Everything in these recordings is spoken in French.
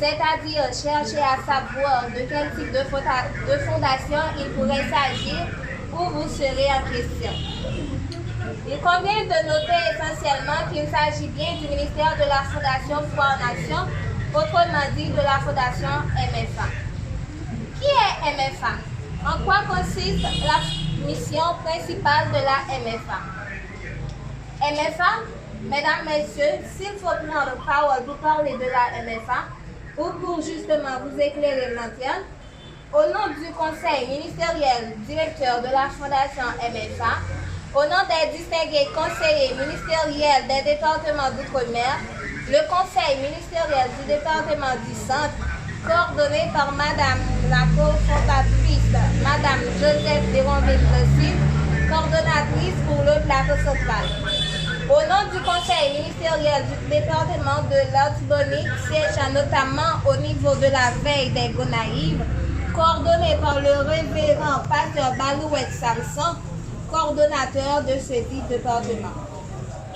c'est-à-dire chercher à savoir de quel type de fondation il pourrait s'agir ou vous serez en question. Il convient de noter essentiellement qu'il s'agit bien du ministère de la Fondation Foi en Action, autrement dit de la Fondation MFA. Qui est MFA? En quoi consiste la mission principale de la MFA? MFA, mesdames, messieurs, s'il faut prendre parole pour parler de la MFA, ou pour justement vous éclairer l'antenne, au nom du conseil ministériel directeur de la Fondation MFA, au nom des distingués conseillers ministériels des départements d'outre-mer, le conseil ministériel du département du centre, coordonné par Madame la cofondatrice, Madame Joseph Déronville-Clossy, coordonnatrice pour le plateau central. Au nom du conseil ministériel du département de l'Artibonite, siégeant notamment au niveau de la veille des Gonaïves, coordonné par le révérend pasteur Balouette Samson, coordonnateur de ce dit département.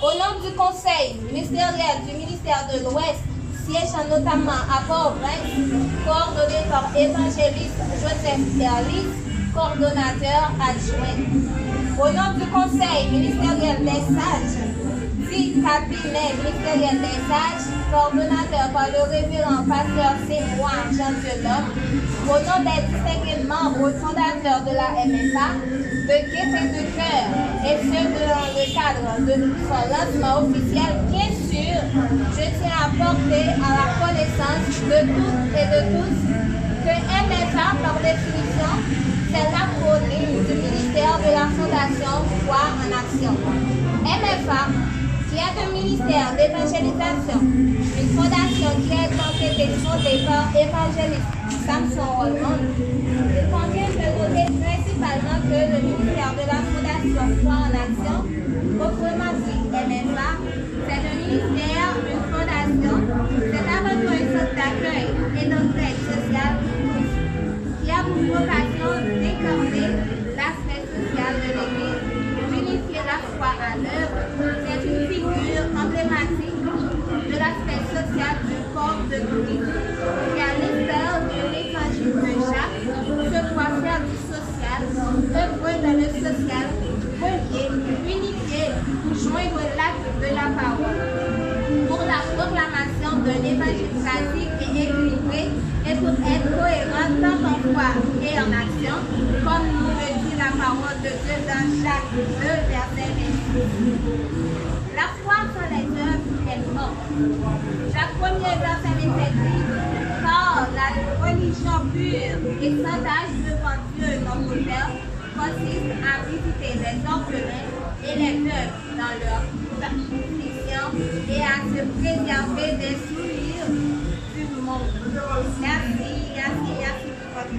Au nom du conseil ministériel du ministère de l'Ouest, siégeant notamment à Port-au-Prince, coordonné par évangéliste Joseph Berlis, coordonnateur adjoint. Au nom du conseil ministériel des sages, dit cabinet ministériel des sages, coordonnateur par le révérend pasteur Sémois Jean-Dieu Lhomme, au nom des distingués membres fondateurs de la MFA, de gaieté de cœur, et ce dans le cadre de son lancement officiel, bien sûr, je tiens à porter à la connaissance de toutes et de tous que MFA, par définition, c'est l'acronyme du ministère de la Fondation Foi en Action. MFA, qui est un ministère d'évangélisation, une fondation qui a été fondée par évangéliste Samson Holman, il convient de noter principalement que le ministère de la Fondation Foi en Action, autrement dit MFA, c'est un ministère, une fondation, c'est avant tout un centre d'accueil et d'entraide sociale qui a pour vocation d'incarner l'aspect social de l'Église, d'unifier la foi à l'œuvre. C'est une figure emblématique de l'aspect social du corps de Christ, qui à l'instar de l'évangile de Jacques, se doit faire du social, œuvrer dans le social, relier, unifier, pour joindre l'acte de la parole, pour la proclamation d'un évangile pratique et équilibré, et pour être cohérent tant en foi et en action, comme nous le dit la parole de Dieu dans Jacques 2, verset 26. La foi sans les œuvres est morte. Jacques 1er, verset 27 dit, car la religion pure et sans tâche devant Dieu notre Père consiste à visiter les orphelins et les veuves dans leur affliction et à se préserver des souillures du monde. Merci pour votre